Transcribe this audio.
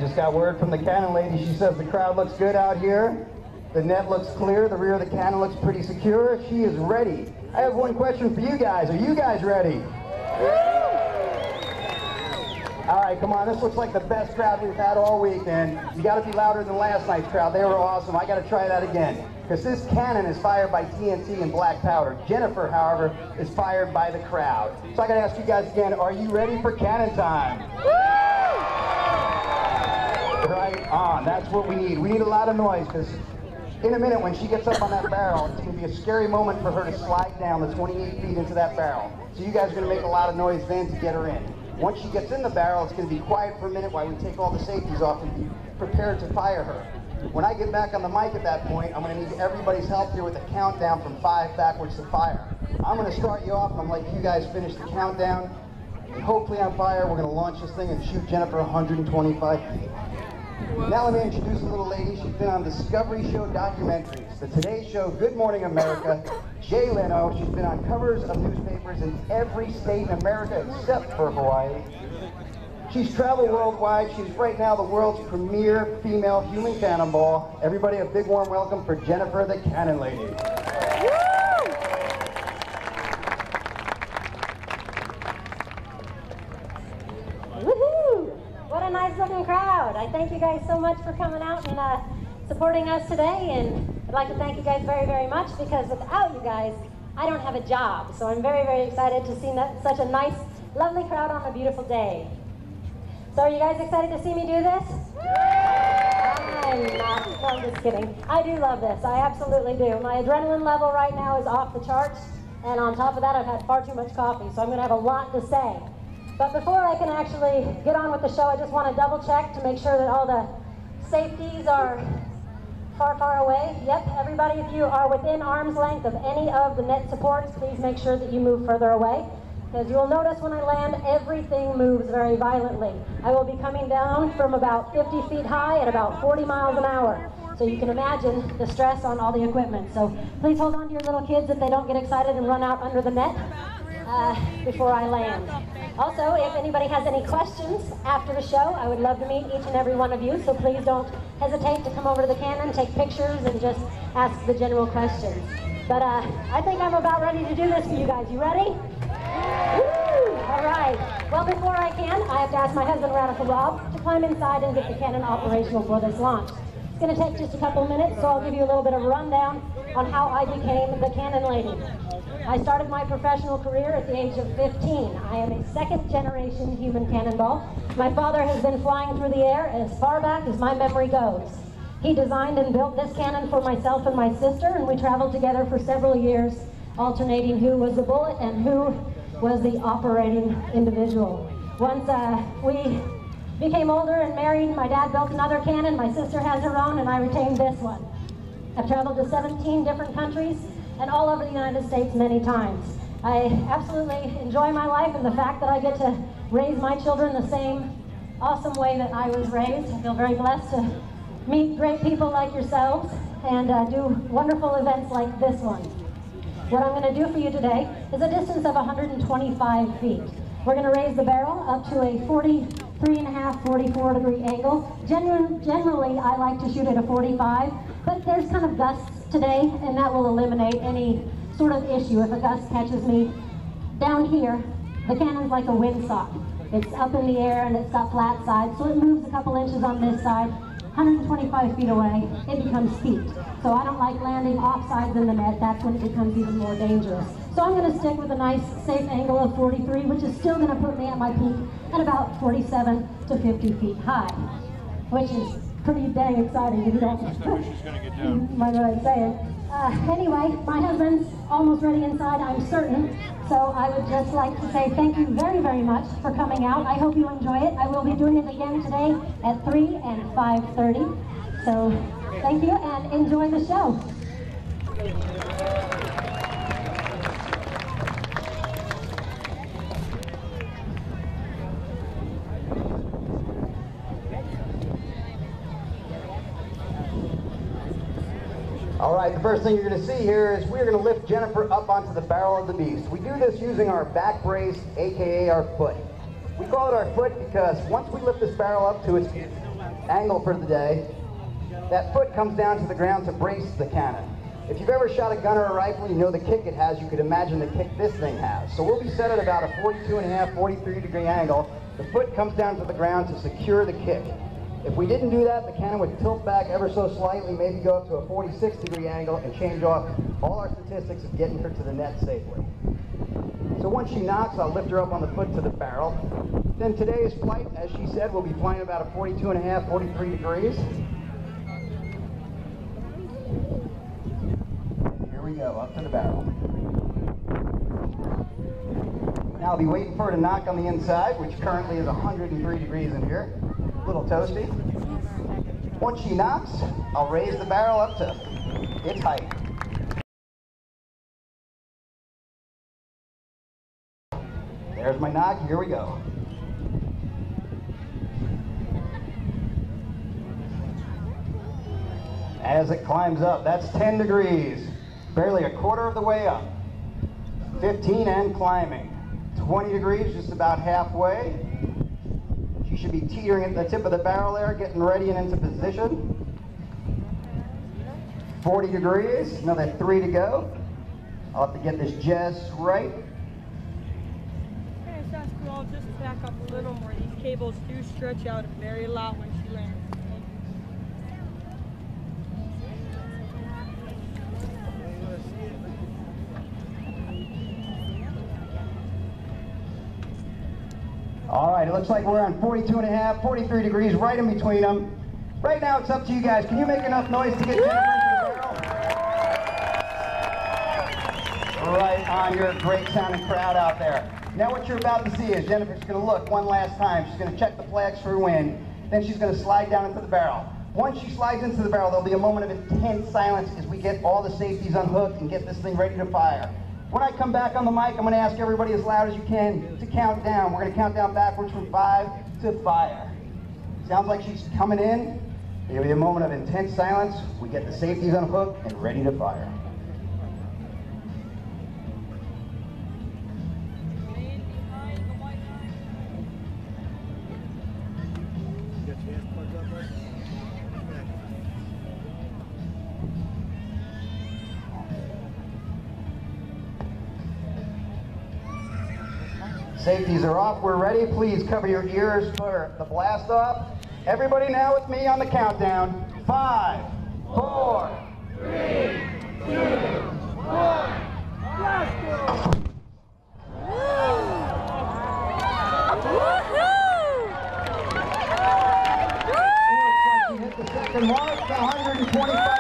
just got word from the cannon lady. She says the crowd looks good out here. The net looks clear. The rear of the cannon looks pretty secure. She is ready. I have one question for you guys. Are you guys ready? All right, come on. This looks like the best crowd we've had all week, and you got to be louder than last night's crowd. They were awesome. I got to try that again, because this cannon is fired by TNT and black powder. Jennifer, however, is fired by the crowd. So I got to ask you guys again, are you ready for cannon time? Right on. That's what we need. We need a lot of noise, because in a minute when she gets up on that barrel, it's going to be a scary moment for her to slide down the 28 feet into that barrel. So you guys are going to make a lot of noise then to get her in. Once she gets in the barrel, it's going to be quiet for a minute while we take all the safeties off and be prepared to fire her. When I get back on the mic at that point, I'm going to need everybody's help here with a countdown from 5 backwards to fire. I'm going to start you off, and I'm going to let you guys finish the countdown. And hopefully on fire, we're going to launch this thing and shoot Jennifer 125 feet. Now let me introduce a little lady. She's been on Discovery Show documentaries, the Today Show, Good Morning America, Jay Leno. She's been on covers of newspapers in every state in America except for Hawaii. She's traveled worldwide. She's right now the world's premier female human cannonball. Everybody a big warm welcome for Jennifer the Cannon Lady. What a nice looking crowd. I thank you guys so much for coming out and supporting us today, and I'd like to thank you guys very, very much, because without you guys, I don't have a job. So I'm very, very excited to see such a nice, lovely crowd on a beautiful day. So are you guys excited to see me do this? I'm not. No, I'm just kidding. I do love this. I absolutely do. My adrenaline level right now is off the charts, and on top of that, I've had far too much coffee, so I'm going to have a lot to say. But before I can actually get on with the show, I just want to double check to make sure that all the safeties are far, far away. Yep, everybody, if you are within arm's length of any of the net supports, please make sure that you move further away. Because you'll notice when I land, everything moves very violently. I will be coming down from about 50 feet high at about 40 miles an hour. So you can imagine the stress on all the equipment. So please hold on to your little kids if they don't get excited and run out under the net before I land. Also, if anybody has any questions after the show, I would love to meet each and every one of you, so please don't hesitate to come over to the cannon, take pictures, and just ask the general questions. But I think I'm about ready to do this for you guys. You ready? Woo! All right. Well, before I can, I have to ask my husband, Radical Rob, to climb inside and get the cannon operational for this launch. It's going to take just a couple minutes, so I'll give you a little bit of a rundown on how I became the cannon lady. I started my professional career at the age of 15. I am a second-generation human cannonball. My father has been flying through the air as far back as my memory goes. He designed and built this cannon for myself and my sister, and we traveled together for several years, alternating who was the bullet and who was the operating individual. Once we became older and married, my dad built another cannon, my sister has her own, and I retained this one. I've traveled to 17 different countries and all over the United States many times. I absolutely enjoy my life and the fact that I get to raise my children the same awesome way that I was raised. I feel very blessed to meet great people like yourselves and do wonderful events like this one. What I'm going to do for you today is a distance of 125 feet. We're going to raise the barrel up to a 43.5, 44 degree angle. Generally, I like to shoot at a 45, but there's kind of gusts today, and that will eliminate any sort of issue. If a gust catches me down here, the cannon's like a windsock. It's up in the air and it's got flat sides, so it moves a couple inches on this side. 125 feet away, it becomes steep. So I don't like landing off sides in the net. That's when it becomes even more dangerous. So I'm going to stick with a nice safe angle of 43, which is still going to put me at my peak at about 47 to 50 feet high, which is pretty dang exciting if you don't mind what I'm saying. Anyway, my husband's almost ready inside, I'm certain. So I would just like to say thank you very, very much for coming out. I hope you enjoy it. I will be doing it again today at 3 and 5:30. So thank you and enjoy the show. All right, the first thing you're going to see here is we're going to lift Jennifer up onto the barrel of the beast. We do this using our back brace, aka our foot. We call it our foot because once we lift this barrel up to its angle for the day. That foot comes down to the ground to brace the cannon. If you've ever shot a gun or a rifle, you know the kick it has. You could imagine the kick this thing has. So we'll be set at about a 42.5, 43-degree angle. The foot comes down to the ground to secure the kick. If we didn't do that, the cannon would tilt back ever so slightly, maybe go up to a 46-degree angle and change off all our statistics of getting her to the net safely. So once she knocks, I'll lift her up on the foot to the barrel. Then today's flight, as she said, we'll be flying about a 42.5, 43 degrees. Here we go, up to the barrel. Now I'll be waiting for her to knock on the inside, which currently is 103 degrees in here. A little toasty. Once she knocks, I'll raise the barrel up to its height. There's my knock, here we go. As it climbs up, that's 10 degrees, barely a quarter of the way up. 15 and climbing. 20 degrees, just about halfway. She should be teetering at the tip of the barrel there, getting ready and into position. 40 degrees, another 3 to go. I'll have to get this just right. Okay, so I'll just back up a little more. These cables do stretch out very lot when she lands. All right, it looks like we're on 42.5, 43 degrees, right in between them. Right now, it's up to you guys. Can you make enough noise to get Jennifer into the barrel? Right on, you're a great sounding crowd out there. Now what you're about to see is Jennifer's going to look one last time. She's going to check the flags for wind. Then she's going to slide down into the barrel. Once she slides into the barrel, there'll be a moment of intense silence as we get all the safeties unhooked and get this thing ready to fire. When I come back on the mic, I'm going to ask everybody as loud as you can to count down. We're going to count down backwards from 5 to fire. Sounds like she's coming in. There'll be a moment of intense silence. We get the safeties unhooked and ready to fire. Safeties are off, we're ready. Please cover your ears for the blast off. Everybody now with me on the countdown. 5, 4, 3, 2, 1. Blast off! Woohoo! She hit the second mark, 125.